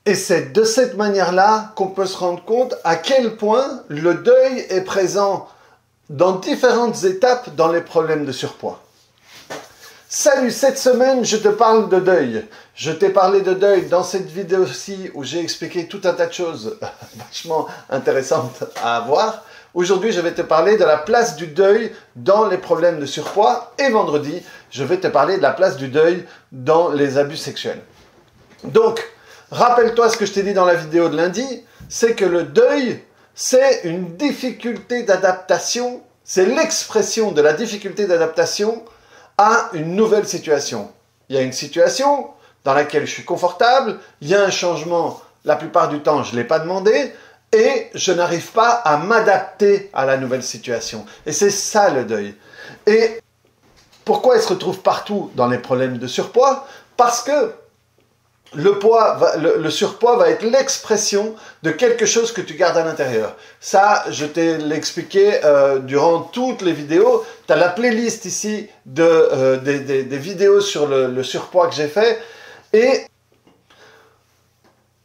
Et c'est de cette manière-là qu'on peut se rendre compte à quel point le deuil est présent dans différentes étapes dans les problèmes de surpoids. Salut, cette semaine, je te parle de deuil. Je t'ai parlé de deuil dans cette vidéo-ci où j'ai expliqué tout un tas de choses vachement intéressantes à voir. Aujourd'hui, je vais te parler de la place du deuil dans les problèmes de surpoids. Et vendredi, je vais te parler de la place du deuil dans les abus sexuels. Donc, rappelle-toi ce que je t'ai dit dans la vidéo de lundi, c'est que le deuil, c'est une difficulté d'adaptation, c'est l'expression de la difficulté d'adaptation à une nouvelle situation. Il y a une situation dans laquelle je suis confortable, il y a un changement, la plupart du temps je ne l'ai pas demandé, et je n'arrive pas à m'adapter à la nouvelle situation. Et c'est ça le deuil. Et pourquoi il se retrouve partout dans les problèmes de surpoids? Parce que le surpoids va être l'expression de quelque chose que tu gardes à l'intérieur. Ça, je t'ai l'expliqué durant toutes les vidéos. Tu as la playlist ici des vidéos sur le surpoids que j'ai fait. Et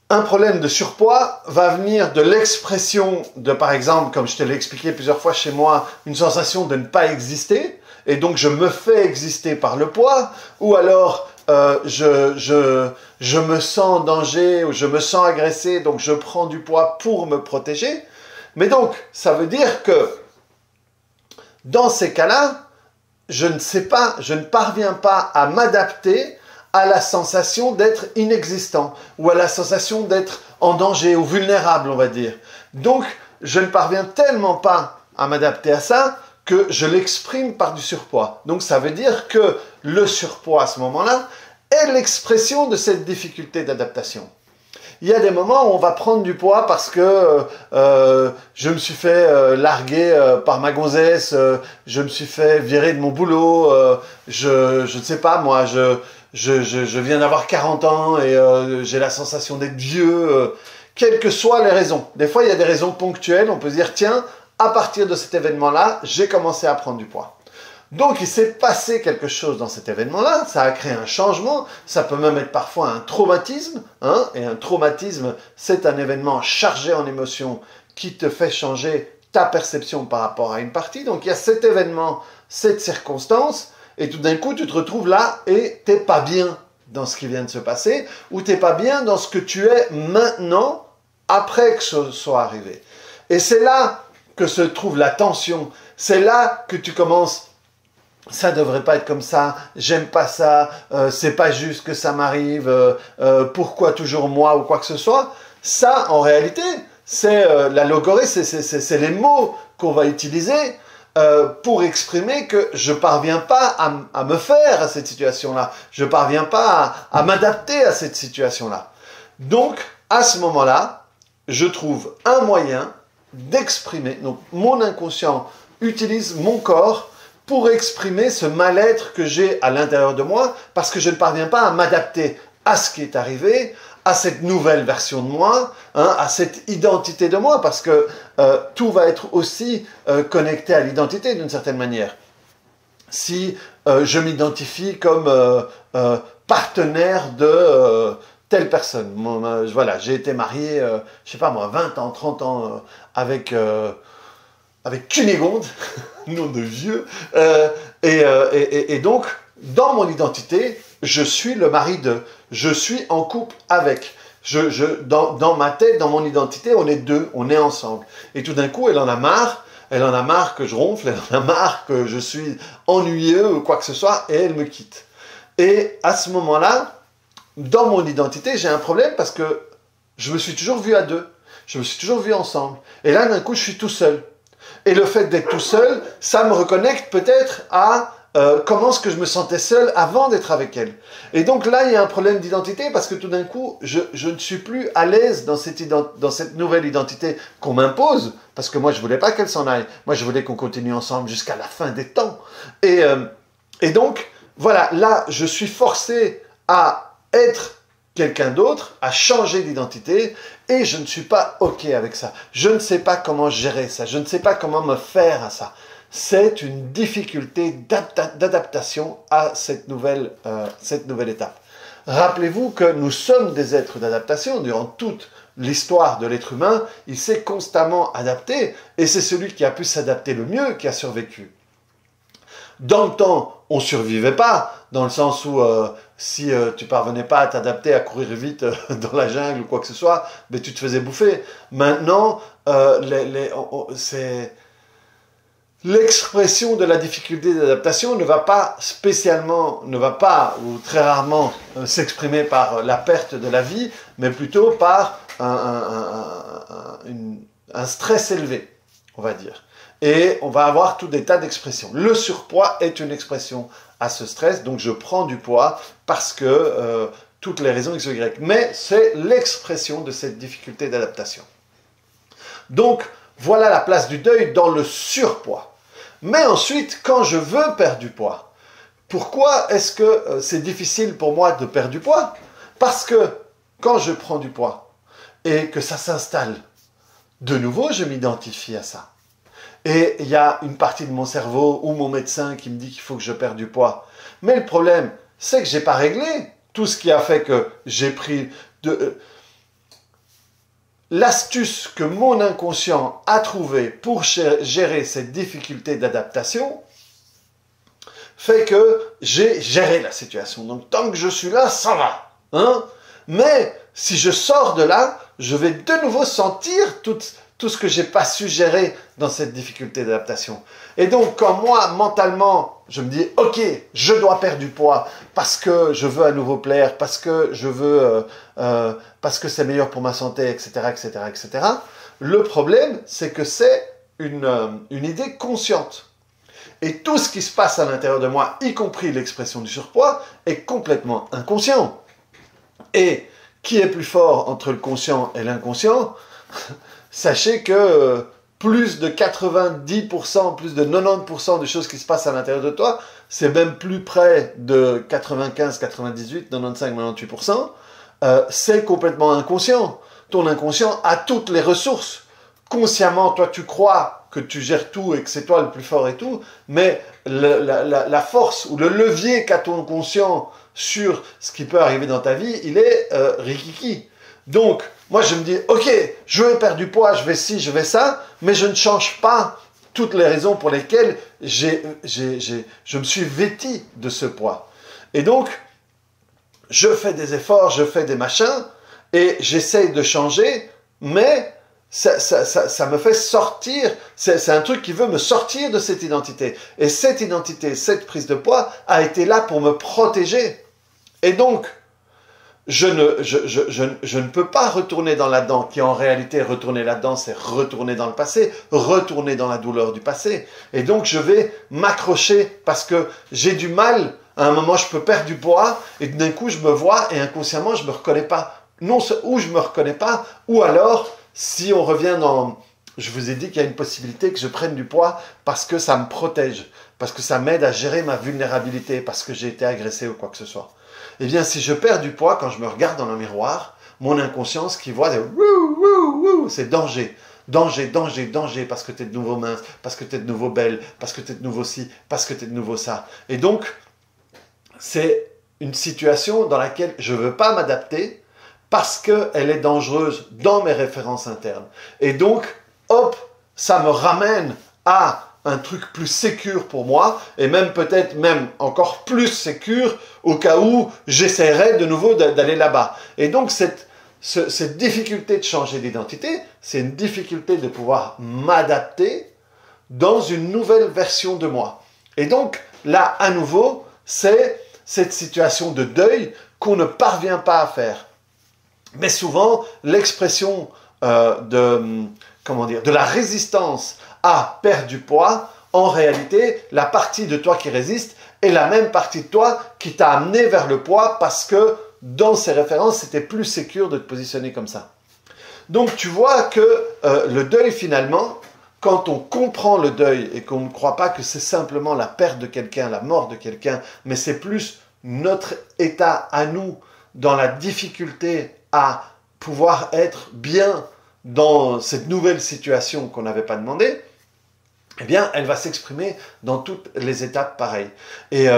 un problème de surpoids va venir de l'expression de, par exemple, comme je te l'ai expliqué plusieurs fois chez moi, une sensation de ne pas exister. Et donc, je me fais exister par le poids. Ou alors, je me sens en danger ou je me sens agressé, donc je prends du poids pour me protéger. Mais donc, ça veut dire que dans ces cas-là, je ne parviens pas à m'adapter à la sensation d'être inexistant ou à la sensation d'être en danger ou vulnérable, on va dire. Donc, je ne parviens tellement pas à m'adapter à ça que je l'exprime par du surpoids. Donc, ça veut dire que le surpoids, à ce moment-là, est l'expression de cette difficulté d'adaptation. Il y a des moments où on va prendre du poids parce que je me suis fait larguer par ma gonzesse, je me suis fait virer de mon boulot, je ne sais pas, moi, je viens d'avoir 40 ans et j'ai la sensation d'être vieux, quelles que soient les raisons. Des fois, il y a des raisons ponctuelles, on peut se dire, tiens, à partir de cet événement-là, j'ai commencé à prendre du poids. Donc, il s'est passé quelque chose dans cet événement-là, ça a créé un changement, ça peut même être parfois un traumatisme, hein, et un traumatisme, c'est un événement chargé en émotions qui te fait changer ta perception par rapport à une partie. Donc, il y a cet événement, cette circonstance, et tout d'un coup, tu te retrouves là et t'es pas bien dans ce qui vient de se passer, ou t'es pas bien dans ce que tu es maintenant, après que ce soit arrivé. Et c'est là que se trouve la tension, c'est là que tu commences. Ça devrait pas être comme ça, j'aime pas ça, c'est pas juste que ça m'arrive, pourquoi toujours moi ou quoi que ce soit. Ça, en réalité, c'est la logorée, c'est les mots qu'on va utiliser pour exprimer que je parviens pas à me faire à cette situation-là, je parviens pas à m'adapter à cette situation-là. Donc, à ce moment-là, je trouve un moyen d'exprimer, donc mon inconscient utilise mon corps pour exprimer ce mal-être que j'ai à l'intérieur de moi, parce que je ne parviens pas à m'adapter à ce qui est arrivé, à cette nouvelle version de moi, hein, à cette identité de moi, parce que tout va être aussi connecté à l'identité d'une certaine manière. Si je m'identifie comme partenaire de telle personne, voilà, j'ai été marié, je sais pas moi, 20 ans, 30 ans avec Cunégonde, nom de vieux, et donc, dans mon identité, je suis le mari de, je suis en couple avec, dans ma tête, dans mon identité, on est deux, on est ensemble. Et tout d'un coup, elle en a marre que je ronfle, elle en a marre que je suis ennuyeux ou quoi que ce soit, et elle me quitte. Et à ce moment-là, dans mon identité, j'ai un problème parce que je me suis toujours vu à deux, je me suis toujours vu ensemble. Et là, d'un coup, je suis tout seul. Et le fait d'être tout seul, ça me reconnecte peut-être à comment est-ce que je me sentais seul avant d'être avec elle. Et donc là, il y a un problème d'identité parce que tout d'un coup, je ne suis plus à l'aise dans cette nouvelle identité qu'on m'impose, parce que moi, je ne voulais pas qu'elle s'en aille. Moi, je voulais qu'on continue ensemble jusqu'à la fin des temps. Et donc, voilà, là, je suis forcé à être quelqu'un d'autre, à changer d'identité, et je ne suis pas OK avec ça. Je ne sais pas comment gérer ça, je ne sais pas comment me faire à ça. C'est une difficulté d'adaptation à cette nouvelle étape. Rappelez-vous que nous sommes des êtres d'adaptation. Durant toute l'histoire de l'être humain, il s'est constamment adapté, et c'est celui qui a pu s'adapter le mieux qui a survécu. Dans le temps, on survivait pas, dans le sens où si tu parvenais pas à t'adapter, à courir vite dans la jungle ou quoi que ce soit, mais tu te faisais bouffer. Maintenant, c'est l'expression de la difficulté d'adaptation ne va pas ou très rarement s'exprimer par la perte de la vie, mais plutôt par un stress élevé, on va dire. Et on va avoir tout des tas d'expressions. Le surpoids est une expression à ce stress, donc je prends du poids parce que toutes les raisons X ou Y. Mais c'est l'expression de cette difficulté d'adaptation. Donc, voilà la place du deuil dans le surpoids. Mais ensuite, quand je veux perdre du poids, pourquoi est-ce que c'est difficile pour moi de perdre du poids? Parce que quand je prends du poids et que ça s'installe, de nouveau, je m'identifie à ça. Et il y a une partie de mon cerveau ou mon médecin qui me dit qu'il faut que je perde du poids. Mais le problème, c'est que je n'ai pas réglé tout ce qui a fait que j'ai pris l'astuce que mon inconscient a trouvée pour gérer cette difficulté d'adaptation fait que j'ai géré la situation. Donc tant que je suis là, ça va. Hein? Mais si je sors de là, je vais de nouveau sentir tout ce que j'ai pas su gérer dans cette difficulté d'adaptation. Et donc, quand moi, mentalement, je me dis, ok, je dois perdre du poids parce que je veux à nouveau plaire, parce que je veux, parce que c'est meilleur pour ma santé, etc., etc., etc. Le problème, c'est que c'est une idée consciente. Et tout ce qui se passe à l'intérieur de moi, y compris l'expression du surpoids, est complètement inconscient. Et qui est plus fort entre le conscient et l'inconscient? Sachez que plus de 90%, plus de 90% des choses qui se passent à l'intérieur de toi, c'est même plus près de 95, 98, 95, 98%, c'est complètement inconscient. Ton inconscient a toutes les ressources. Consciemment, toi, tu crois que tu gères tout et que c'est toi le plus fort et tout, mais la force ou le levier qu'a ton conscient sur ce qui peut arriver dans ta vie, il est rikiki. Donc, moi, je me dis, ok, je vais perdre du poids, je vais ci, je vais ça, mais je ne change pas toutes les raisons pour lesquelles je me suis vêti de ce poids. Et donc, je fais des efforts, je fais des machins, et j'essaye de changer, mais ça me fait sortir, c'est un truc qui veut me sortir de cette identité. Et cette identité, cette prise de poids a été là pour me protéger. Et donc, je ne peux pas retourner dans là-dedans, qui en réalité, retourner là-dedans, c'est retourner dans le passé, retourner dans la douleur du passé. Et donc, je vais m'accrocher parce que j'ai du mal. À un moment, je peux perdre du poids et d'un coup, je me vois et inconsciemment, je ne me reconnais pas. Non, ou je ne me reconnais pas, ou alors, si on revient dans... Je vous ai dit qu'il y a une possibilité que je prenne du poids parce que ça me protège, parce que ça m'aide à gérer ma vulnérabilité, parce que j'ai été agressé ou quoi que ce soit. Eh bien, si je perds du poids, quand je me regarde dans le miroir, mon inconscience qui voit, c'est danger. Danger, danger, danger, parce que tu es de nouveau mince, parce que tu es de nouveau belle, parce que tu es de nouveau ci, parce que tu es de nouveau ça. Et donc, c'est une situation dans laquelle je ne veux pas m'adapter parce qu'elle est dangereuse dans mes références internes. Et donc, hop, ça me ramène à un truc plus sécure pour moi, et même peut-être même encore plus sécure au cas où j'essaierais de nouveau d'aller là-bas. Et donc cette difficulté de changer d'identité, c'est une difficulté de pouvoir m'adapter dans une nouvelle version de moi. Et donc là, à nouveau, c'est cette situation de deuil qu'on ne parvient pas à faire. Mais souvent, l'expression de la résistance à perdre du poids, en réalité, la partie de toi qui résiste est la même partie de toi qui t'a amené vers le poids parce que dans ces références, c'était plus sécure de te positionner comme ça. Donc tu vois que le deuil finalement, quand on comprend le deuil et qu'on ne croit pas que c'est simplement la perte de quelqu'un, la mort de quelqu'un, mais c'est plus notre état à nous dans la difficulté à pouvoir être bien dans cette nouvelle situation qu'on n'avait pas demandé, eh bien, elle va s'exprimer dans toutes les étapes pareilles. Et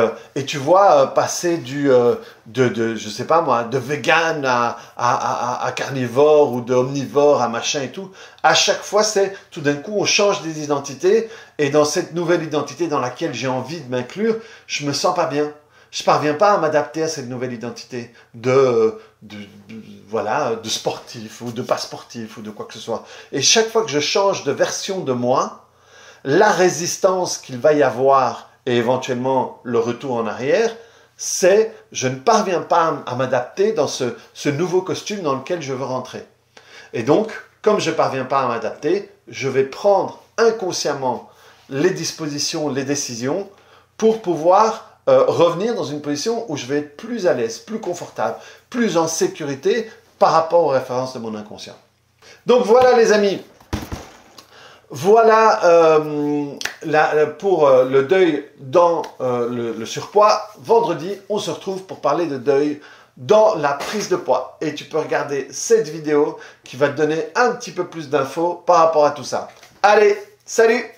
tu vois passer je sais pas moi, de vegan à carnivore ou de omnivore à machin et tout. À chaque fois, c'est tout d'un coup, on change des identités. Et dans cette nouvelle identité dans laquelle j'ai envie de m'inclure, je me sens pas bien. Je parviens pas à m'adapter à cette nouvelle identité voilà, de sportif ou de pas sportif ou de quoi que ce soit. Et chaque fois que je change de version de moi, la résistance qu'il va y avoir et éventuellement le retour en arrière, c'est je ne parviens pas à m'adapter dans ce nouveau costume dans lequel je veux rentrer. Et donc, comme je ne parviens pas à m'adapter, je vais prendre inconsciemment les dispositions, les décisions pour pouvoir revenir dans une position où je vais être plus à l'aise, plus confortable, plus en sécurité par rapport aux références de mon inconscient. Donc voilà les amis. Voilà pour le deuil dans le surpoids. Vendredi, on se retrouve pour parler de deuil dans la prise de poids. Et tu peux regarder cette vidéo qui va te donner un petit peu plus d'infos par rapport à tout ça. Allez, salut!